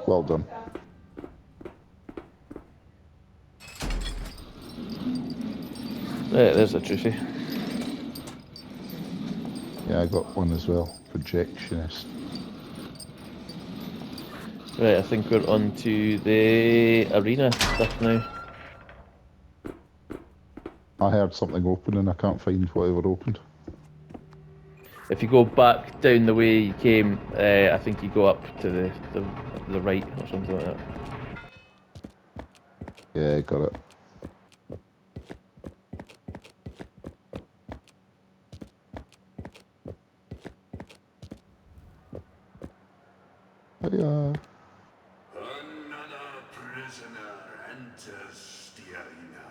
Well done. Right, there's a trophy. Yeah, I got one as well. Projectionist. Right, I think we're on to the arena stuff now. I heard something open and I can't find whatever opened. If you go back down the way you came, I think you go up to the right or something like that. Yeah, got it. Hiya. Another prisoner enters the arena.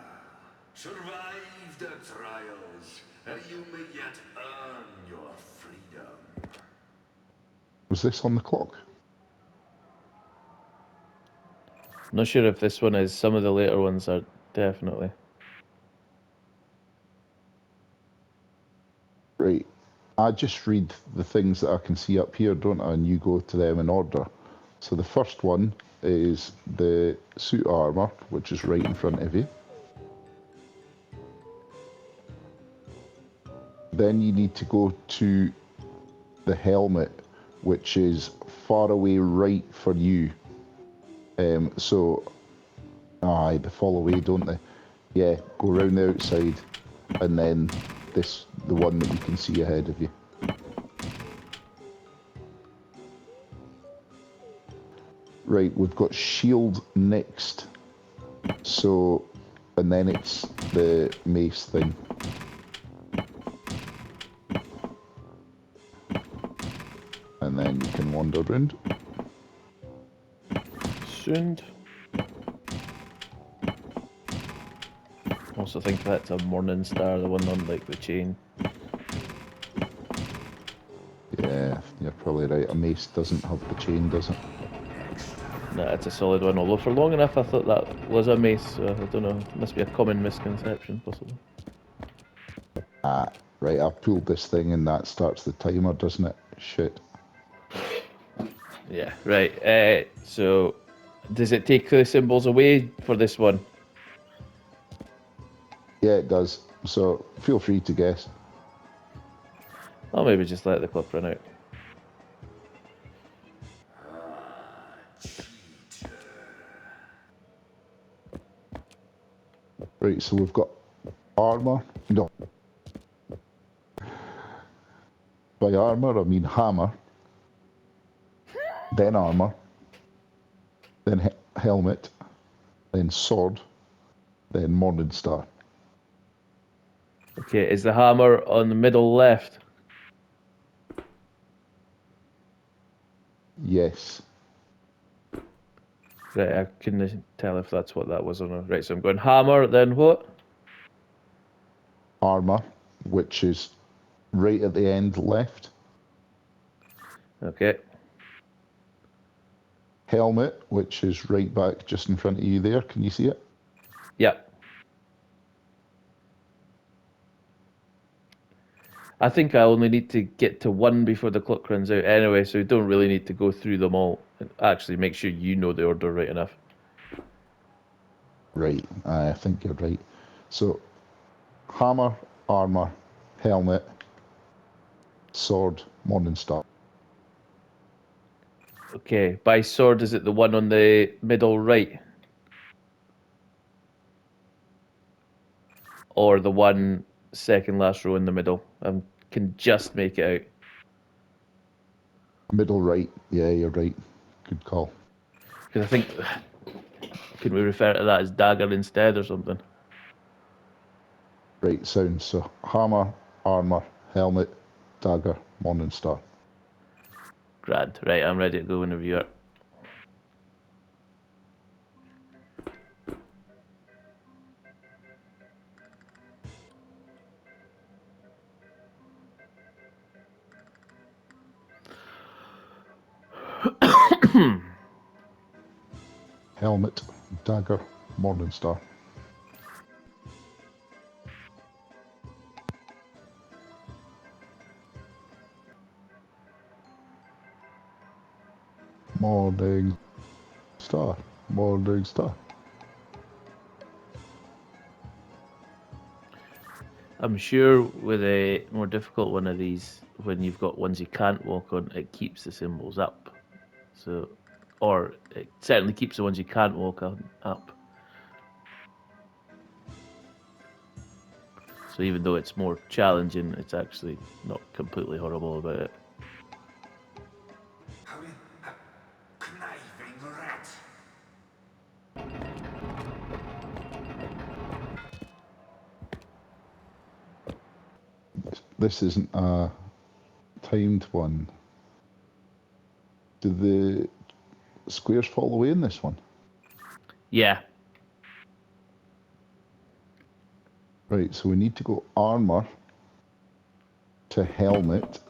Survive the trials, and you may yet earn your freedom. Was this on the clock? Not sure if this one is. Some of the later ones are definitely. Right. I just read the things that I can see up here, don't I? And you go to them in order. So the first one is the suit armor, which is right in front of you. Then you need to go to the helmet, which is far away right for you. They fall away, don't they? Yeah, go round the outside, and then the one that you can see ahead of you. Right, we've got shield next. So, and then it's the mace thing. And then you can wander around. Soon. Also think that's a Morning Star, the one on like the chain. Yeah, you're probably right. A mace doesn't have the chain, does it? No, it's a solid one. Although for long enough I thought that was a mace, so I don't know. It must be a common misconception, possibly. Ah, right, I've pulled this thing and that starts the timer, doesn't it? Shit. Yeah, right. So, does it take the symbols away for this one? Yeah, it does. So feel free to guess. Or maybe just let the clock run out. Right, so we've got armor. No. By armor, I mean hammer. Then armor. Then helmet. Then sword. Then Morning Star. Okay, is the hammer on the middle left? Yes. Right, I couldn't tell if that's what that was or not. Right, so I'm going hammer, then what? Armor, which is right at the end left. Okay. Helmet, which is right back just in front of you there. Can you see it? Yeah. I think I only need to get to one before the clock runs out anyway, so you don't really need to go through them all. Actually, make sure you know the order right enough. Right, I think you're right. So, hammer, armor, helmet, sword, Morning Star. Okay, by sword, is it the one on the middle right? Or the one second last row in the middle? I can just make it out. Middle right. Yeah, you're right. Good call. Because I think, can we refer to that as dagger instead or something? Right, sound. So, hammer, armor, helmet, dagger, Morning Star. Grand. Right, I'm ready to go whenever you are. Helmet, dagger, Morning Star. Morning star. Morning star. I'm sure with a more difficult one of these, when you've got ones you can't walk on, it keeps the symbols up. So, or it certainly keeps the ones you can't walk on up. So even though it's more challenging, it's actually not completely horrible about it. Conniving rat. This isn't a timed one. Do the squares fall away in this one? Yeah. Right, so we need to go armor to helmet,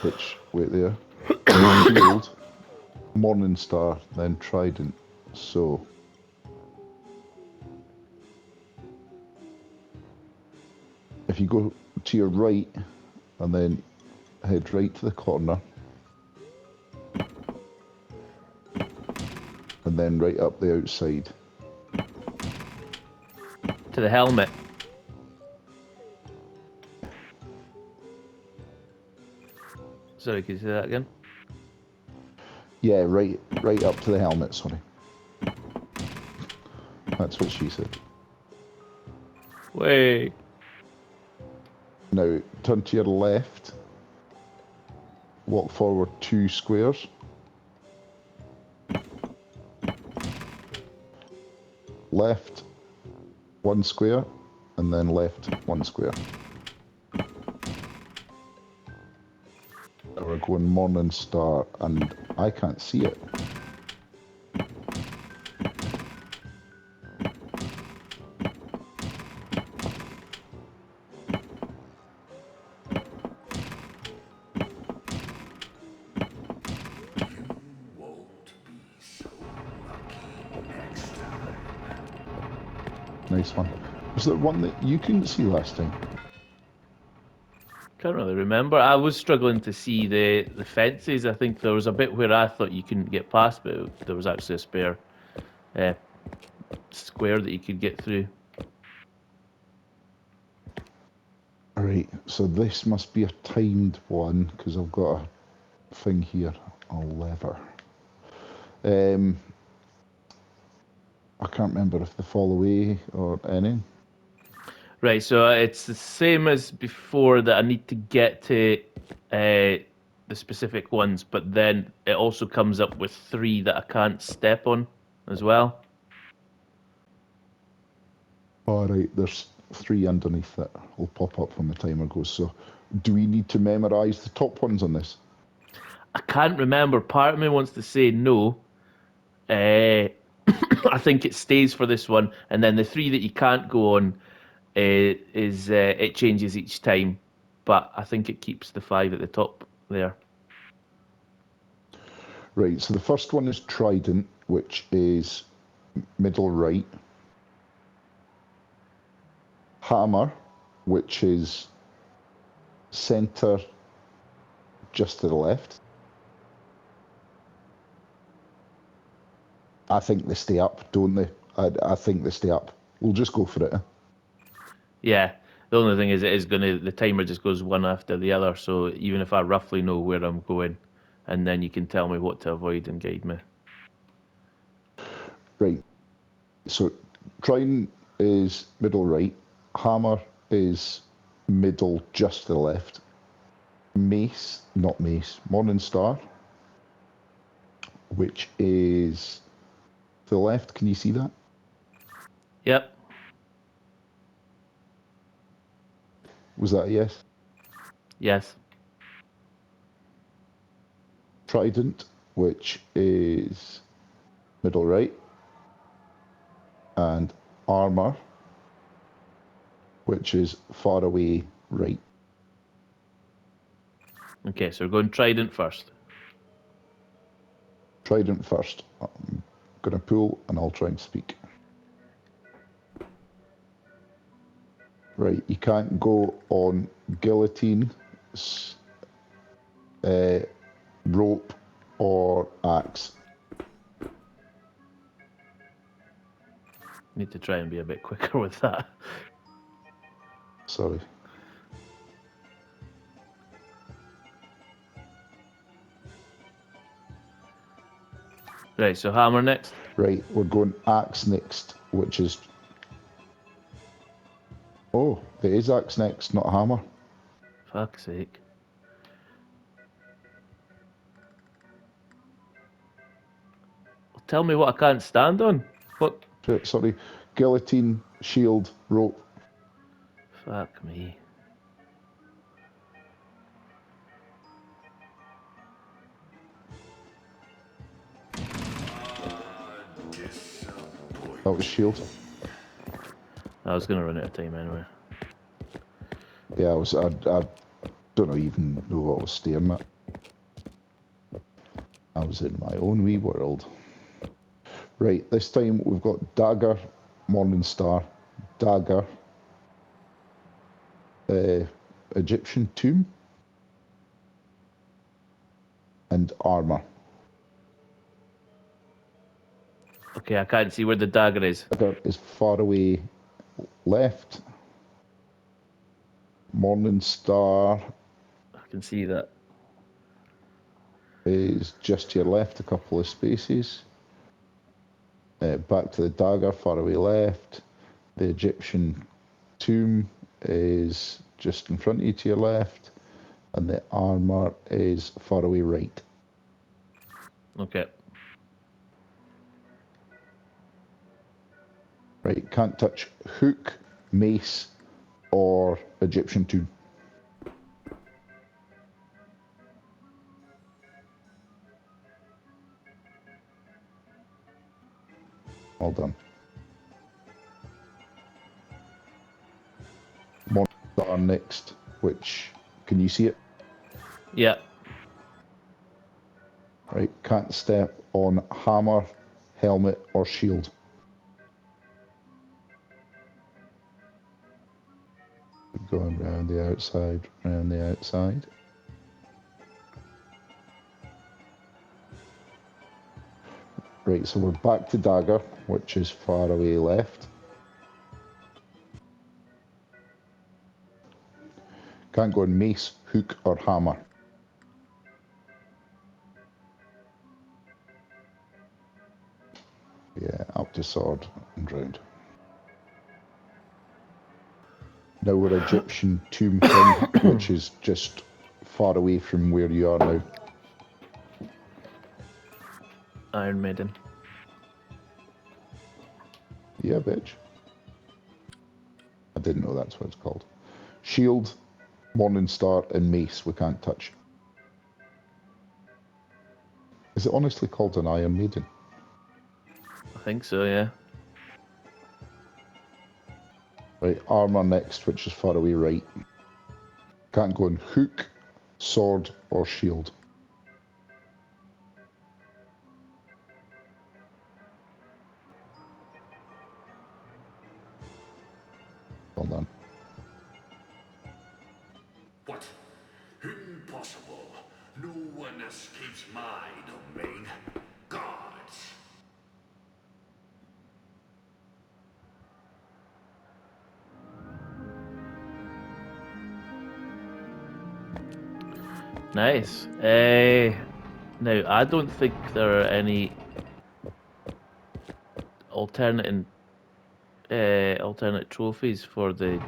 which, wait there, shield, morning star, then trident. So, if you go to your right and then head right to the corner, and then right up the outside. To the helmet. Sorry, can you say that again? Yeah, right up to the helmet, sorry. That's what she said. Way. Now, turn to your left, walk forward 2 squares. Left 1 square, and then left 1 square. Now we're going morning star, and I can't see it. Nice one. Was there one that you couldn't see last time? Can't really remember. I was struggling to see the fences. I think there was a bit where I thought you couldn't get past, but there was actually a spare square that you could get through. Right, so this must be a timed one, because I've got a thing here, a lever. I can't remember if they fall away or any. Right, so it's the same as before that I need to get to the specific ones, but then it also comes up with 3 that I can't step on as well. Alright, there's 3 underneath that will pop up when the timer goes. So, do we need to memorise the top ones on this? I can't remember. Part of me wants to say no. I think it stays for this one, and then the 3 that you can't go on is it changes each time, but I think it keeps the 5 at the top there. Right, so the first one is trident, which is middle right. Hammer, which is centre just to the left. I think they stay up, don't they? I think they stay up. We'll just go for it. Yeah. The only thing is, the timer just goes one after the other. So even if I roughly know where I'm going, and then you can tell me what to avoid and guide me. Right. So trident is middle right. Hammer is middle just to the left. Mace, not mace, morning star, which is to the left. Can you see that? Yep. Was that a yes? Yes. Trident, which is middle right. And armor, which is far away right. Okay, so we're going trident first. Trident first. I'm going to pull and I'll try and speak. Right, you can't go on guillotine, rope, or axe. Need to try and be a bit quicker with that. Sorry. Right, so hammer next. Right, we're going axe next, which is... Oh, it is axe next, not hammer. Fuck's sake. Tell me what I can't stand on. What? Sorry, guillotine, shield, rope. Fuck me. That was shield. I was going to run out of time anyway. Yeah, I don't even know what I was staring at. I was in my own wee world. Right, this time we've got dagger, morning star, dagger, Egyptian tomb, and armour. Okay, I can't see where the dagger is. Dagger is far away left. Morning star I can see that. is just to your left, a couple of spaces. Back to the dagger, far away left. The Egyptian tomb is just in front of you to your left. And the armour is far away right. Okay. Right, can't touch hook, mace, or Egyptian tomb. All done. Morning next, which, can you see it? Yeah. Right, can't step on hammer, helmet, or shield. Going round the outside, round the outside. Right, so we're back to dagger, which is far away left. Can't go on mace, hook, or hammer. Yeah, up to sword and round. Now we're Egyptian tomb thing, which is just far away from where you are now. Iron Maiden. Yeah, bitch. I didn't know that's what it's called. Shield, morning star, and mace we can't touch. Is it honestly called an Iron Maiden? I think so, yeah. Right, armour next, which is far away right. Can't go on hook, sword, or shield. Well done. What? Impossible. No one escapes my domain. Gods. Nice. Now, I don't think there are any alternate trophies for the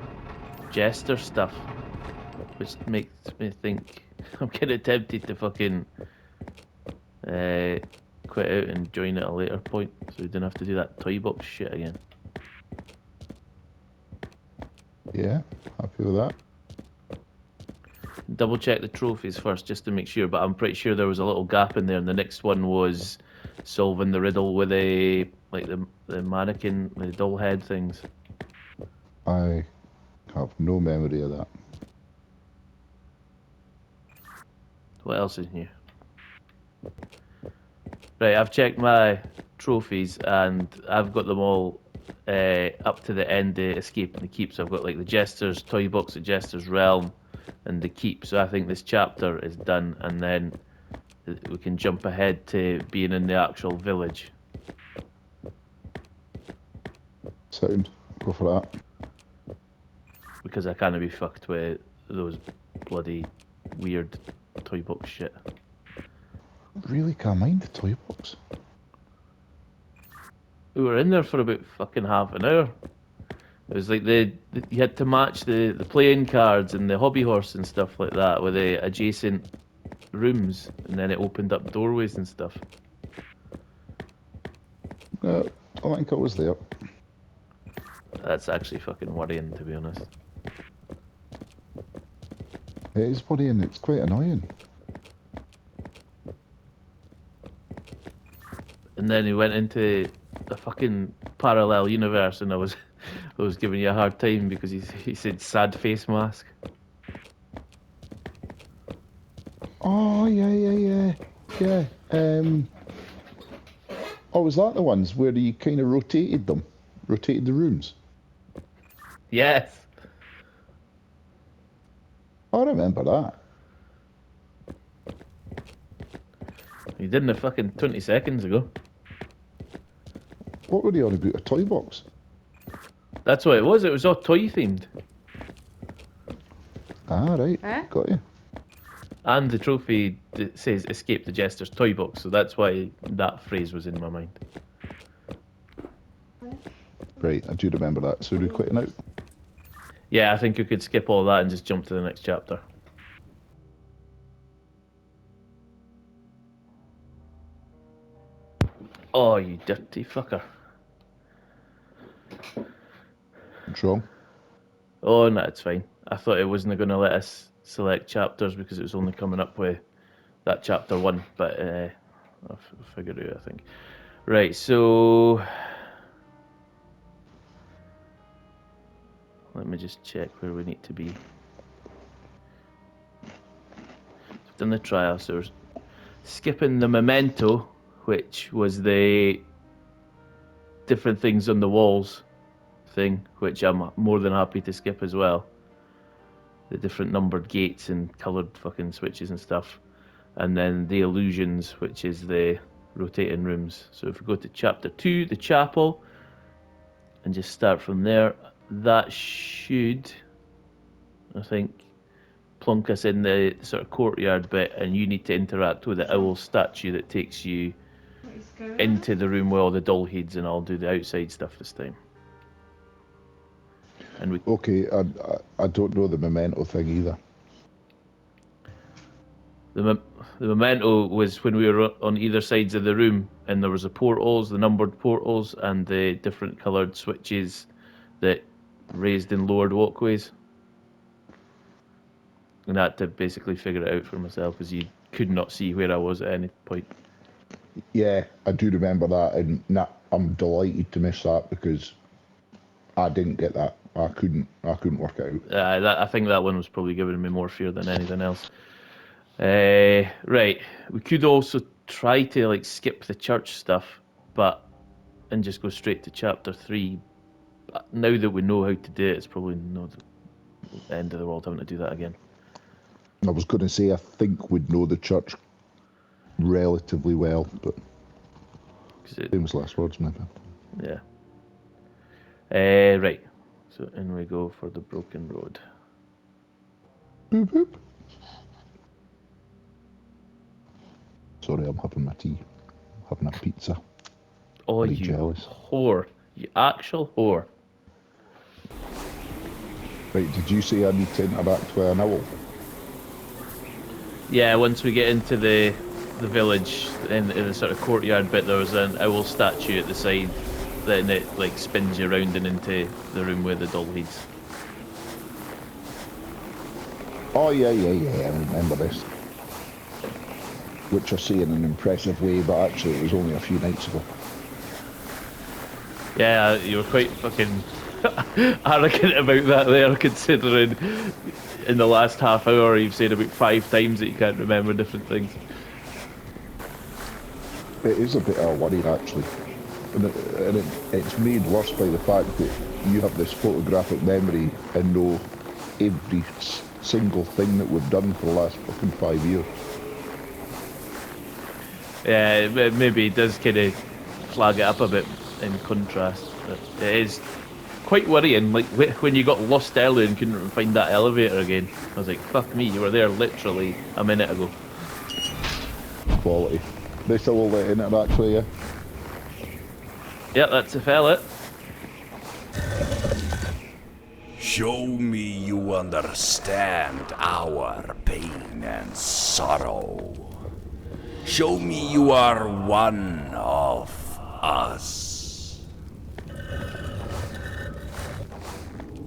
jester stuff, which makes me think I'm kind of tempted to fucking quit out and join at a later point, so we don't have to do that toy box shit again. Yeah, happy with that. Double check the trophies first just to make sure, but I'm pretty sure there was a little gap in there, and the next one was solving the riddle with the mannequin, the doll head things. I have no memory of that. What else is new? Right, I've checked my trophies and I've got them all up to the end of Escape and the Keep. So I've got like the Jester's Toy Box, the Jester's Realm, and the Keep. So I think this chapter is done, and then we can jump ahead to being in the actual village. Sound. Go for that. Because I can't be fucked with those bloody weird toy box shit. Really can't mind the toy box. We were in there for about fucking half an hour. It was like you had to match the playing cards and the hobby horse and stuff like that with the adjacent rooms, and then it opened up doorways and stuff. I think I was there. That's actually fucking worrying, to be honest. It is worrying, it's quite annoying. And then he went into a fucking parallel universe, and I was giving you a hard time because he said sad face mask. Oh, yeah. Oh, was that the ones where you kind of rotated them? Rotated the rooms? Yes. I remember that. You didn't fucking 20 seconds ago. What were they on about? A toy box? That's what it was. It was all toy themed. Ah, right. Huh? Got you. And the trophy says escape the jester's toy box, so that's why that phrase was in my mind. Right, I do remember that. So we're quitting out. Yeah, I think we could skip all that and just jump to the next chapter. Oh, you dirty fucker. What's wrong? Oh, no, it's fine. I thought it wasn't going to let us select chapters because it was only coming up with that chapter 1, but I'll figure it out, I think. Right, so... Let me just check where we need to be. We've done the trial, so we're skipping the memento, which was the different things on the walls thing, which I'm more than happy to skip as well. The different numbered gates and coloured fucking switches and stuff. And then the illusions, which is the rotating rooms. So if we go to chapter 2, the chapel, and just start from there, that should, I think, plunk us in the sort of courtyard bit, and you need to interact with the owl statue that takes you into the room with all the doll heads, and I'll do the outside stuff this time. And we Okay, I don't know the memento thing either. the memento was when we were on either sides of the room, and there was the portals, the numbered portals, and the different coloured switches that raised and lowered walkways. And I had to basically figure it out for myself because you could not see where I was at any point. Yeah, I do remember that, and I'm delighted to miss that because I didn't get that. I couldn't work it out. I think that one was probably giving me more fear than anything else. Right, we could also try to like skip the church stuff, and just go straight to chapter 3. But now that we know how to do it, it's probably not the end of the world having to do that again. I was going to say I think we'd know the church relatively well, but famous last words, maybe. Yeah. Right. So in we go for the broken road. Boop boop. Sorry, I'm having my tea. Having a pizza. Oh, Very you jealous. whore. You actual whore. Right, did you say I need to interact with an owl? Yeah, once we get into the village, in the sort of courtyard bit, there was an owl statue at the side. Then it like spins you around and into the room with the doll heads. Oh, yeah, I remember this. Which I say in an impressive way, but actually it was only a few nights ago. Yeah, you were quite fucking arrogant about that there, considering in the last half hour you've said about 5 times that you can't remember different things. It is a bit of a worry, actually. And it's made worse by the fact that you have this photographic memory and know every single thing that we've done for the last fucking 5 years. Yeah, maybe it does kind of flag it up a bit in contrast. But it is quite worrying. Like when you got lost earlier and couldn't find that elevator again. I was like, "Fuck me, you were there literally a minute ago." Quality. They still all let in it actually, yeah. Yeah, that's a fella. Show me you understand our pain and sorrow. Show me you are one of us.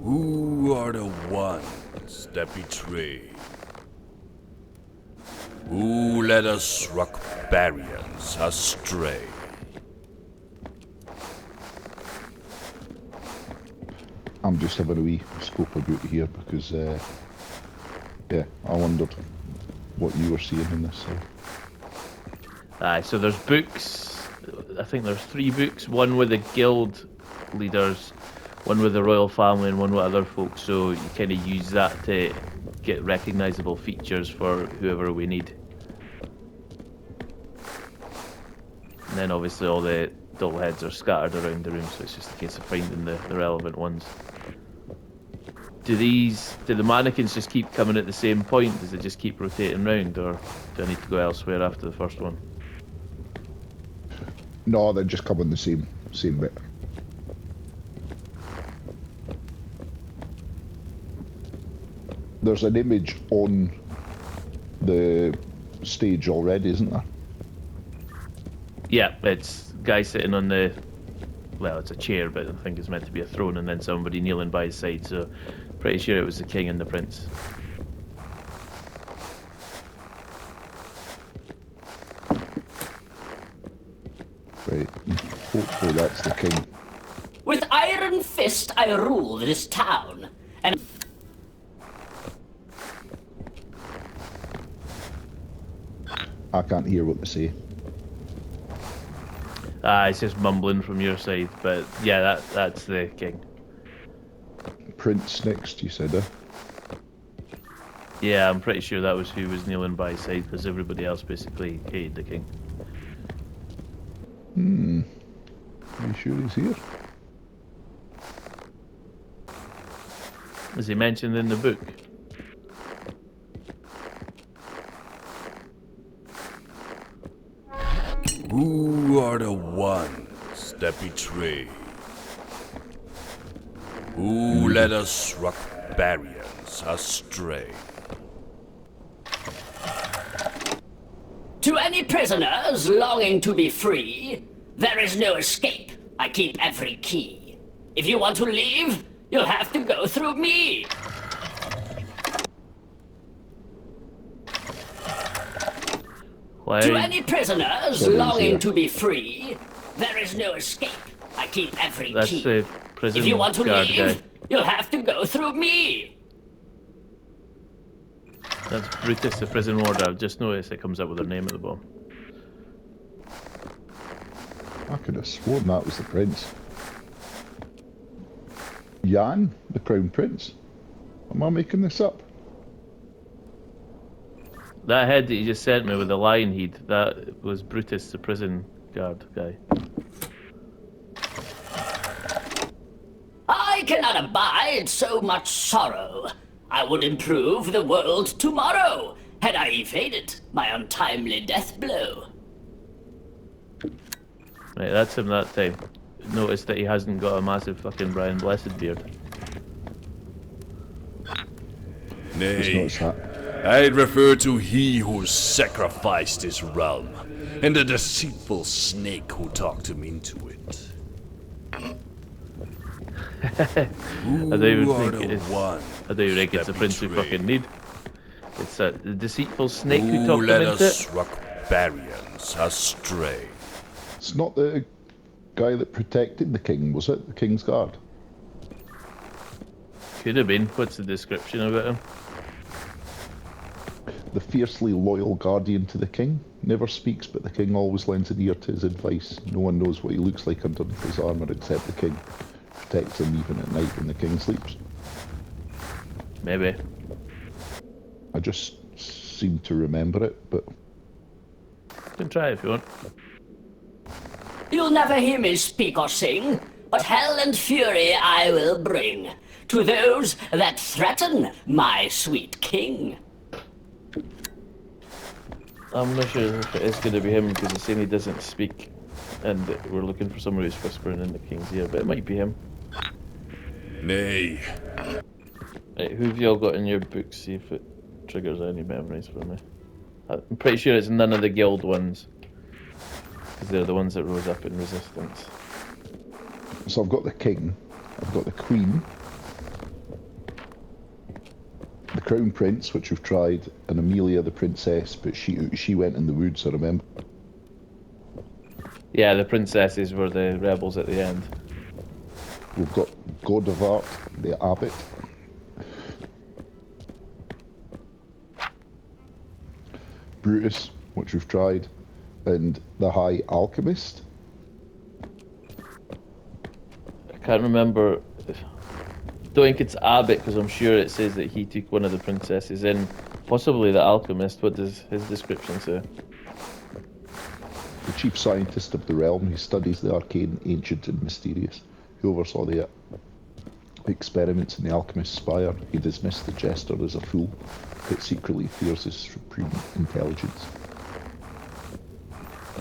Who are the ones that betray? Who led us rock barriers astray? I'm just having a wee scope about here because, yeah, I wondered what you were seeing in this. Aye, so there's books. I think there's 3 books. One with the guild leaders, one with the royal family, and one with other folks. So you kind of use that to get recognisable features for whoever we need. And then obviously all the dull heads are scattered around the room, so it's just a case of finding the relevant ones. Do the mannequins just keep coming at the same point? Does it just keep rotating round, or do I need to go elsewhere after the first one? No, they just come in the same bit. There's an image on the stage already, isn't there? Yeah, it's guy sitting on the... Well, it's a chair, but I think it's meant to be a throne, and then somebody kneeling by his side, so pretty sure it was the king and the prince. Right. Hopefully that's the king. With iron fist I rule this town, and I can't hear what they say. It's just mumbling from your side, but yeah, that's the king. Prince next, you said, eh? Yeah, I'm pretty sure that was who was kneeling by his side, because everybody else basically hated the king. Are you sure he's here? Is he mentioned in the book? Who are the ones that betray? Who led us rock barriers astray? to any prisoners longing to be free, there is no escape. I keep every key. If you want to leave, you'll have to go through me. Why? To any prisoners Sorry, longing here. to be free, there is no escape. I keep every That's key. the prison If you want to guard leave, guy. you'll have to go through me. That's Brutus, the prison warder. I've just noticed it comes up with her name at the bottom. I could have sworn that was the prince. Jan, the crown prince. Am I making this up? That head that you just sent me with the lion head, that was Brutus, the prison guard guy. I cannot abide so much sorrow. I would improve the world tomorrow, had I evaded my untimely death blow. Right, that's him that time. Notice that he hasn't got a massive fucking Brian Blessed beard. Just Nay, noticed that. I refer to he who sacrificed his realm, and the deceitful snake who talked him into it. I don't even Who are think it the is. ones I don't even think it's that a prince we betray? fucking need. It's the deceitful snake who Who talked him led into us it. rock barriers astray? It's not the guy that protected the king, was it? The king's guard. Could have been. What's the description about him? The fiercely loyal guardian to the king. Never speaks, but the king always lends an ear to his advice. No one knows what he looks like underneath his armour except the king. Protects him even at night when the king sleeps. Maybe. I just seem to remember it, but You can try if you want. You'll never hear me speak or sing, but hell and fury I will bring to those that threaten my sweet king. I'm not sure if it is going to be him because he's saying he doesn't speak, and we're looking for someone who's whispering in the king's ear, but it might be him. Nay. Right, who have you all got in your book? See if it triggers any memories for me. I'm pretty sure it's none of the guild ones, because they're the ones that rose up in resistance. So I've got the king, I've got the queen, the crown prince, which we've tried, and Amelia the princess, but she went in the woods, I remember. Yeah, the princesses were the rebels at the end. We've got God of Art, the abbot. Brutus, which we've tried, and the High Alchemist. I can't remember. Don't think it's Abbott because I'm sure it says that he took one of the princesses in. Possibly the alchemist. What does his description say? The chief scientist of the realm, he studies the arcane, ancient and mysterious. He oversaw the experiments in the alchemist's spire. He dismissed the jester as a fool, but secretly fears his supreme intelligence.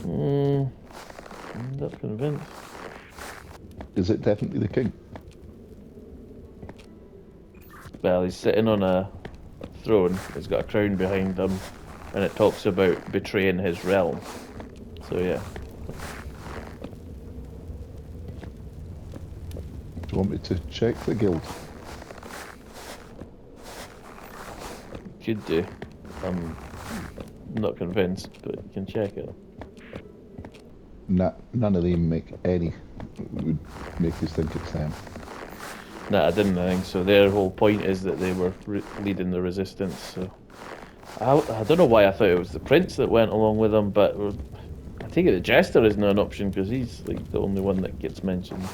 I'm not convinced. Is it definitely the king? Well, he's sitting on a throne. He's got a crown behind him, and it talks about betraying his realm. So yeah. Do you want me to check the guild? Could do. I'm not convinced, but you can check it. None of them would make us think it's them. Nah, I didn't think so. Their whole point is that they were leading the resistance, so... I don't know why I thought it was the prince that went along with them, but I take it the jester isn't an option because he's like the only one that gets mentioned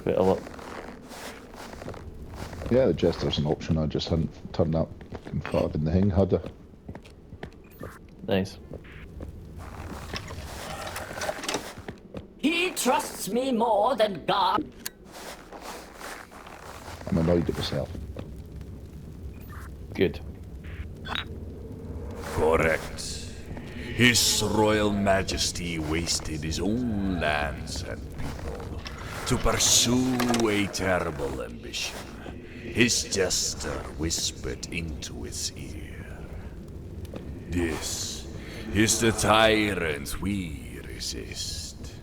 quite a lot. Yeah, the jester's an option. I just hadn't turned up and farted in the hing, had I? Nice. He trusts me more than God. I'm annoyed at myself. Good. Correct. His Royal Majesty wasted his own lands and people to pursue a terrible ambition. His jester whispered into his ear. This is the tyrant we resist.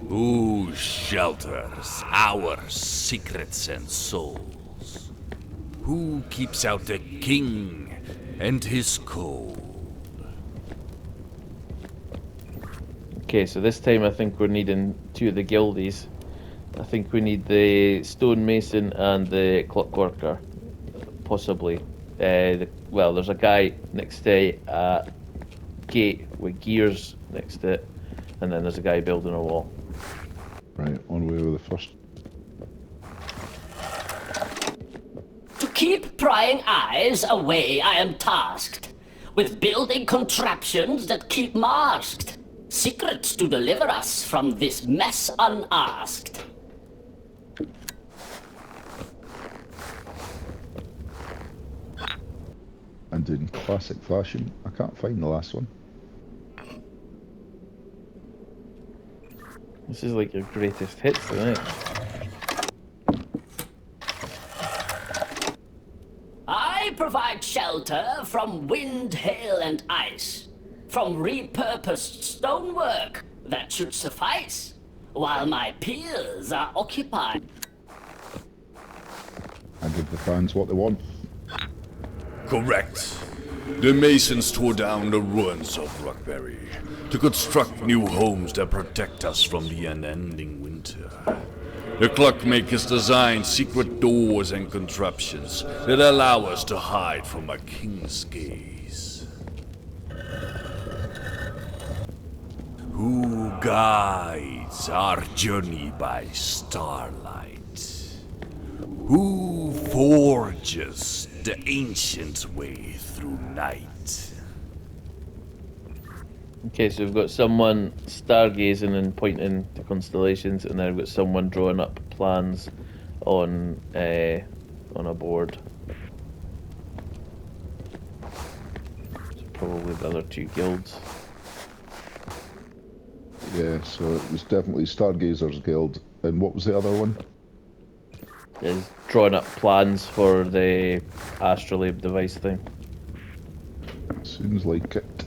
Who shelters our secrets and souls? Who keeps out the king and his code? Okay, so this time I think we're needing two of the guildies. I think we need the stonemason and the clockworker, possibly. Well, there's a guy next to a gate with gears next to it, and then there's a guy building a wall. Right, on way with the first. To keep prying eyes away, I am tasked with building contraptions that keep masked secrets to deliver us from this mess unasked. And in classic fashion, I can't find the last one. This is like your greatest hits, isn't it? I provide shelter from wind, hail, and ice, from repurposed stonework that should suffice, while my peers are occupied. I give the fans what they want. Correct. The masons tore down the ruins of Rockberry to construct new homes that protect us from the unending winter. The clockmakers designed secret doors and contraptions that allow us to hide from a king's gaze. Who guides our journey by starlight? Who forges the ancient way through night? Okay, so we've got someone stargazing and pointing to constellations, and then we've got someone drawing up plans on a board. So probably the other two guilds. Yeah, so it was definitely Stargazers Guild. And what was the other one? Is drawing up plans for the astrolabe device thing. Sounds like it.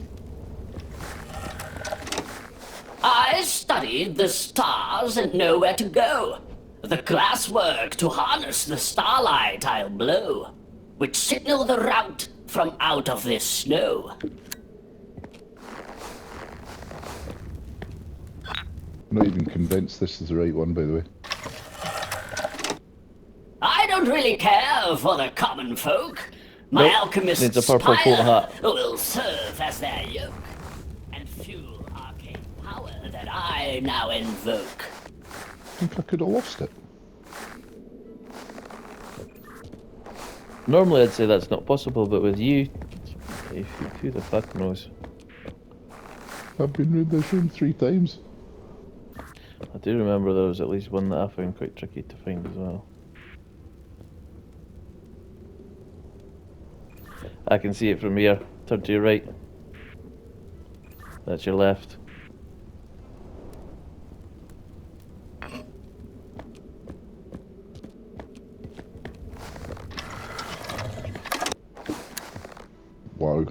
I studied the stars and know where to go. The glasswork to harness the starlight I'll blow, which signal the route from out of this snow. I'm not even convinced this is the right one, by the way. I don't really care for the common folk. My Nope, alchemist needs a purple pole hat. will serve as their yoke and fuel arcane power that I now invoke. I think I could have lost it. Normally I'd say that's not possible, but with you, who the fuck knows? I've been in this room 3 times. I do remember there was at least one that I found quite tricky to find as well. I can see it from here. Turn to your right. That's your left. Wow.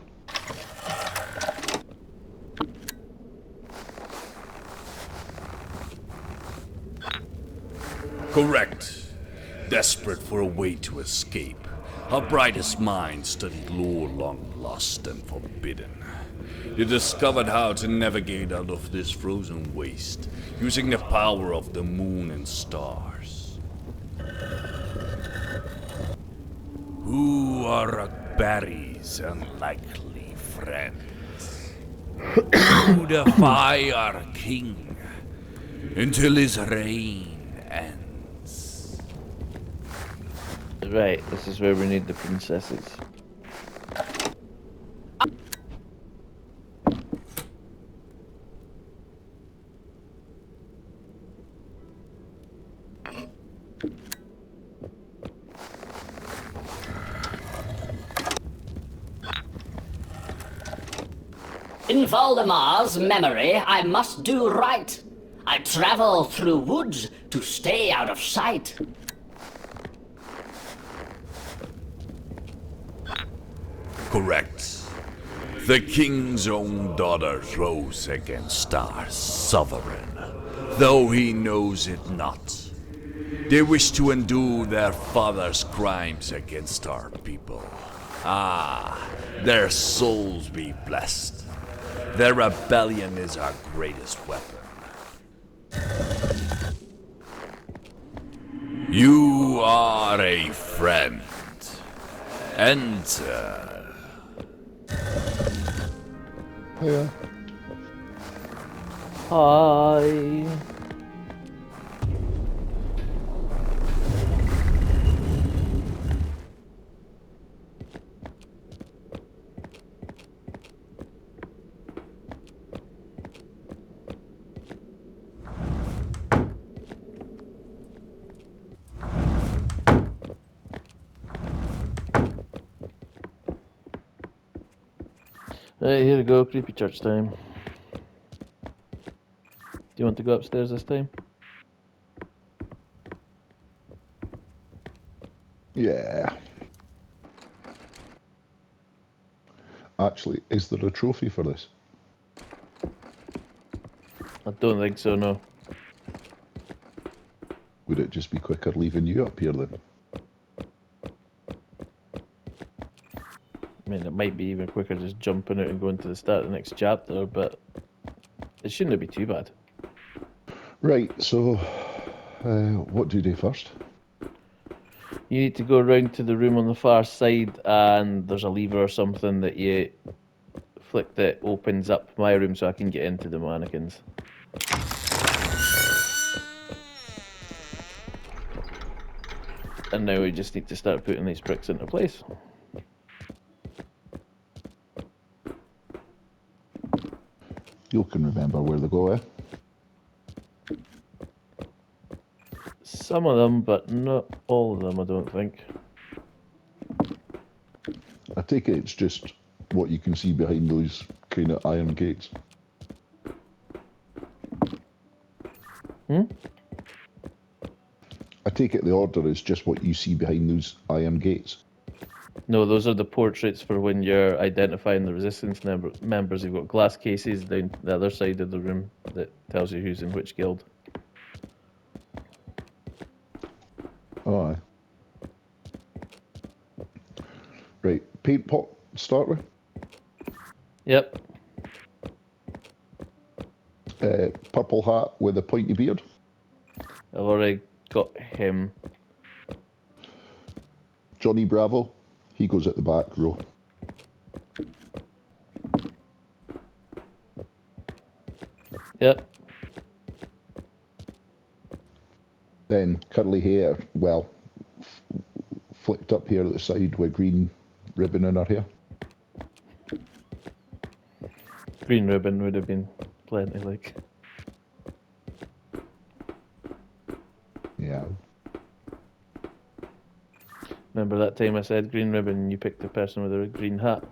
Correct. Desperate for a way to escape, our brightest minds studied lore long lost and forbidden. They discovered how to navigate out of this frozen waste, using the power of the moon and stars. Who are Rakbari's unlikely friends? Who defy our king until his reign ends? Right, this is where we need the princesses. In Valdemar's memory, I must do right. I travel through woods to stay out of sight. Correct. The king's own daughters rose against our sovereign, though he knows it not. They wish to undo their father's crimes against our people. Ah, their souls be blessed. Their rebellion is our greatest weapon. You are a friend. Enter. Hiya. Hi. Right, here we go, creepy church time. Do you want to go upstairs this time? Yeah. Actually, is there a trophy for this? I don't think so, no. Would it just be quicker leaving you up here then? I mean, it might be even quicker just jumping out and going to the start of the next chapter, but it shouldn't be too bad. Right, so what do you do first? You need to go around to the room on the far side, and there's a lever or something that you flick that opens up my room so I can get into the mannequins. And now we just need to start putting these bricks into place. You can remember where they go, eh? Some of them, but not all of them, I don't think. I take it it's just what you can see behind those kind of iron gates. Hmm? I take it the order is just what you see behind those iron gates. No, those are the portraits for when you're identifying the resistance members. You've got glass cases down the other side of the room that tells you who's in which guild. Oh, aye. Right, paint pot to start with. Yep. Purple hat with a pointy beard. I've already got him. Johnny Bravo, he goes at the back row. Yep. Then curly hair, well, flicked up here at the side with green ribbon in her hair. Green ribbon would have been plenty, like. Yeah. Remember that time I said green ribbon and you picked the person with a green hat?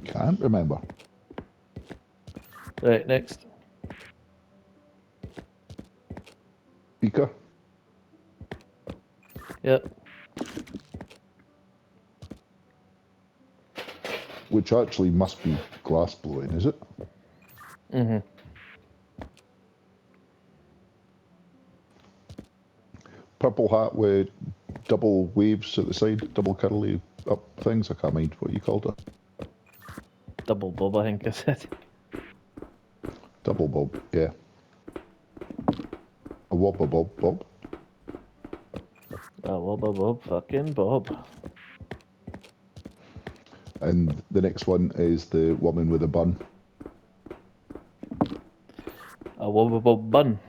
Can't remember. Right, next. Speaker. Yep. Which actually must be glass blowing, is it? Mm-hmm. Purple hat with double waves at the side, double curly up things. I can't mind what you called it. Double bob, I think I said. Double bob, yeah. A wobba bob bob. A wobba bob, fucking bob. And the next one is the woman with a bun. A wobba bob bun.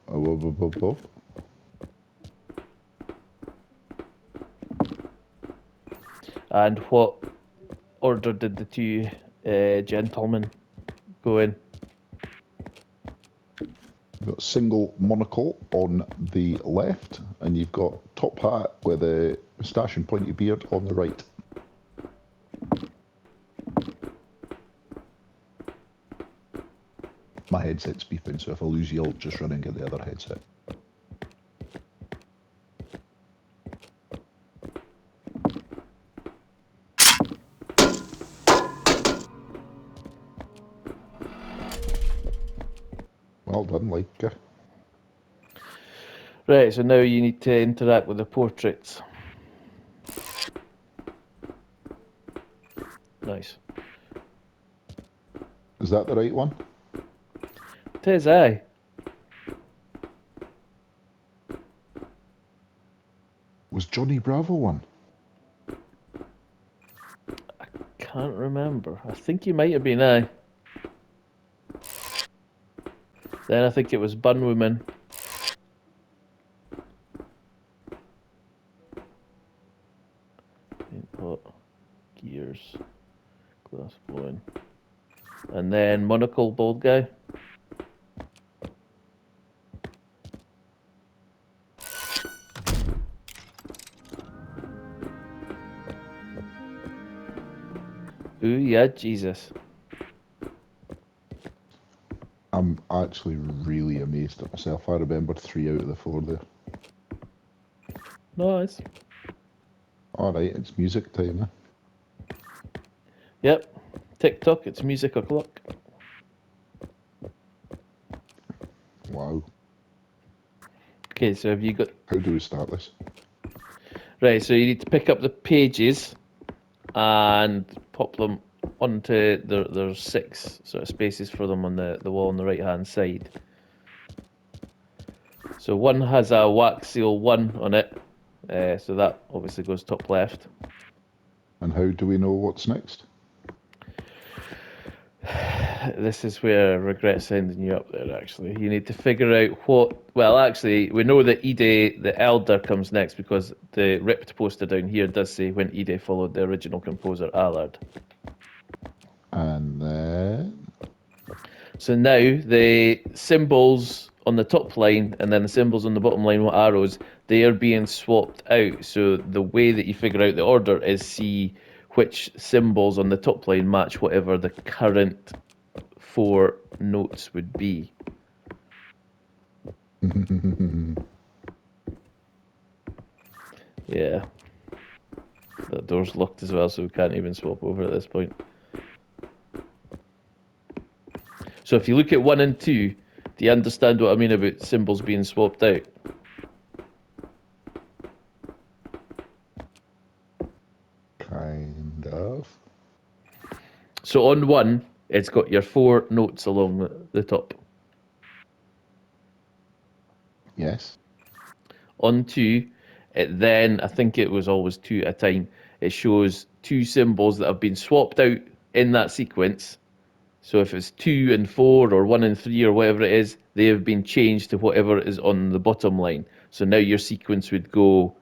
A wobba bob bob. And what order did the two gentlemen go in? You've got single monocle on the left, and you've got top hat with a moustache and pointy beard on the right. My headset's beeping, so if I lose you, I'll just run and get the other headset. Well done, Leica. Right, so now you need to interact with the portraits. Nice. Is that the right one? Tis I. Was Johnny Bravo one? Can't remember. I think you might have been I. Then I think it was Bun Woman. Paint pot, gears, glass blowing. And then monocle bald guy. Ooh, yeah, Jesus. I'm actually really amazed at myself. I remembered 3 out of the 4 there. Nice. Alright, it's music time, eh? Yep. TikTok, it's music o'clock. Wow. Okay, so have you got... How do we start this? Right, so you need to pick up the pages and pop them onto... There's 6 sort of spaces for them on the wall on the right-hand side. So one has a wax seal 1 on it. So that obviously goes top left. And how do we know what's next? this is where I regret sending you up there, actually. You need to figure out what... Well, actually, we know that Ide, the Elder, comes next because the ripped poster down here does say when Ide followed the original composer, Allard. And then... So now the symbols on the top line and then the symbols on the bottom line with arrows, they are being swapped out. So the way that you figure out the order is see which symbols on the top line match whatever the current 4 notes would be. Yeah. The door's locked as well, so we can't even swap over at this point. So if you look at 1 and 2, do you understand what I mean about symbols being swapped out? Kind of. So on 1, it's got your 4 notes along the top. Yes. On 2, it then, I think it was always 2 at a time, it shows 2 symbols that have been swapped out in that sequence. So if it's 2 and 4 or 1 and 3 or whatever it is, they have been changed to whatever is on the bottom line. So now your sequence would go,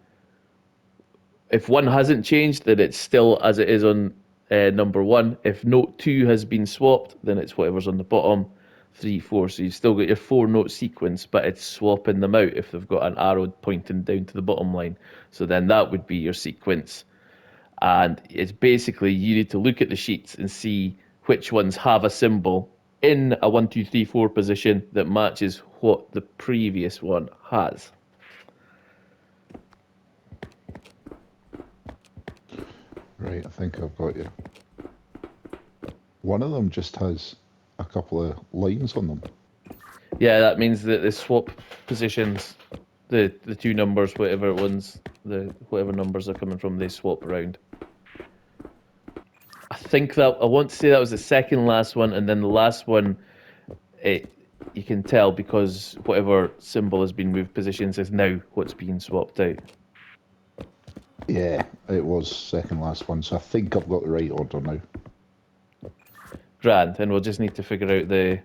if 1 hasn't changed, then it's still as it is on number 1. If note 2 has been swapped, then it's whatever's on the bottom, 3, 4. So you've still got your 4 note sequence, but it's swapping them out if they've got an arrow pointing down to the bottom line. So then that would be your sequence. And it's basically, you need to look at the sheets and see which ones have a symbol in a 1, 2, 3, 4 position that matches what the previous one has. Right, I think I've got you. One of them just has a couple of lines on them. Yeah, that means that the swap positions, the 2 numbers, whatever numbers are coming from, they swap around. I think that, I want to say that was the second last one, and then the last one, you can tell because whatever symbol has been moved positions is now what's being swapped out. Yeah, it was second last one, so I think I've got the right order now. Grand, and we'll just need to figure out the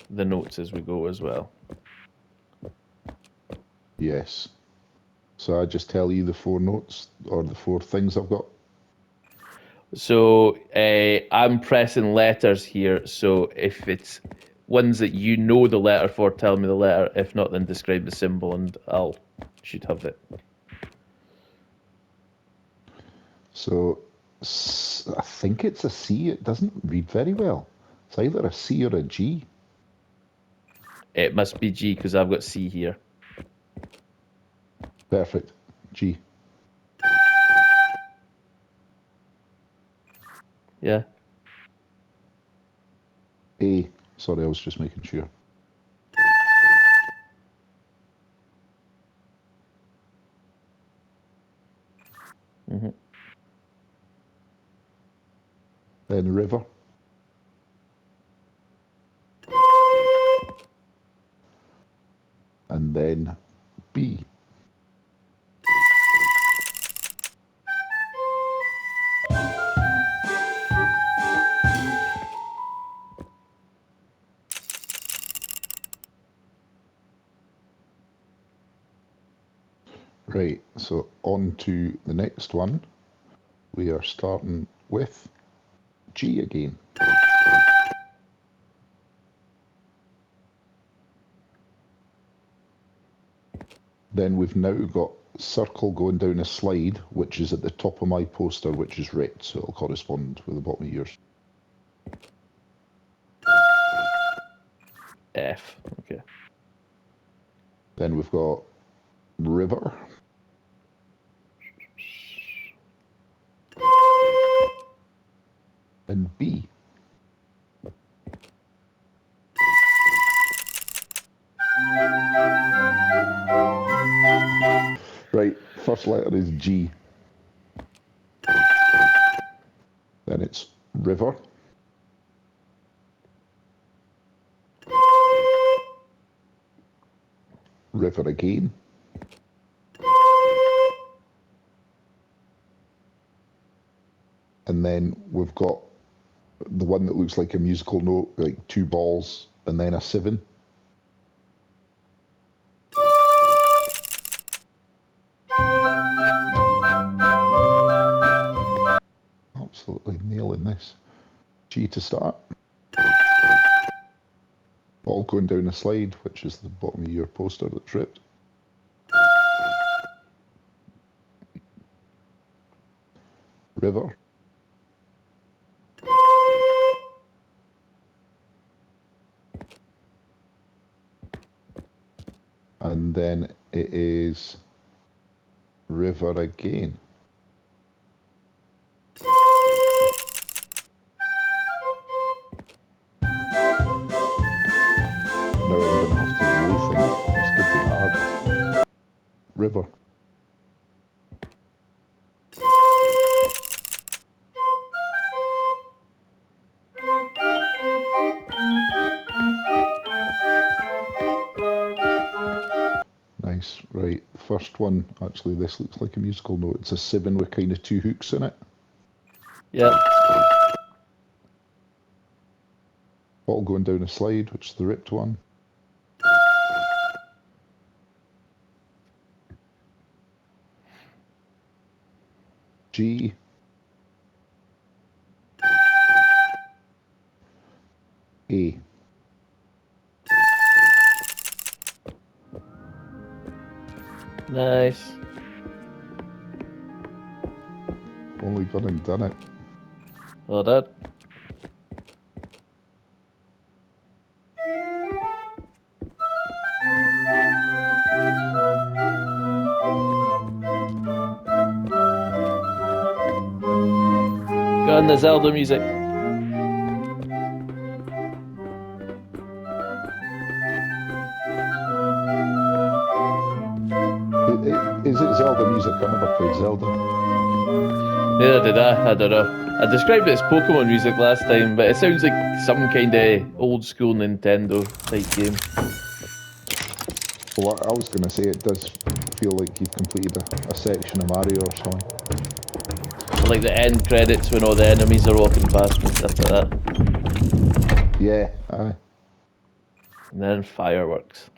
notes as we go as well. Yes. So I just tell you the 4 notes, or the 4 things I've got? So I'm pressing letters here, so if it's ones that you know the letter for, tell me the letter. If not, then describe the symbol and I'll should have it. So I think it's a C. It doesn't read very well. It's either a C or a G. It must be G because I've got C here. Perfect. G. Yeah. A. Sorry, I was just making sure. Mm-hmm. Then river. And then B. Right, so on to the next one. We are starting with G again. Then we've now got circle going down a slide, which is at the top of my poster, which is red, so it'll correspond with the bottom of yours. F. Okay. Then we've got river. And B. Right, first letter is G. Then it's river. River again. And then we've got The one that looks like a musical note, like 2 balls and then a 7. Absolutely nailing this. G to start. Ball going down a slide, which is the bottom of your poster that's ripped. River. And then it is river again. Now I'm going to have to roll things. It's going to be hard. River. Nice, right. The first one, actually, this looks like a musical note. It's a 7 with kind of 2 hooks in it. Yeah. Ball going down a slide, which is the ripped one. G. A. Nice. Only gone and done it. Well done. Go on the Zelda music. Is it Zelda music? I never played Zelda. Neither did I don't know. I described it as Pokemon music last time, but it sounds like some kind of old school Nintendo type game. Well, I was going to say it does feel like you've completed a section of Mario or something. Like the end credits when all the enemies are walking past and stuff like that. Yeah, aye. And then fireworks.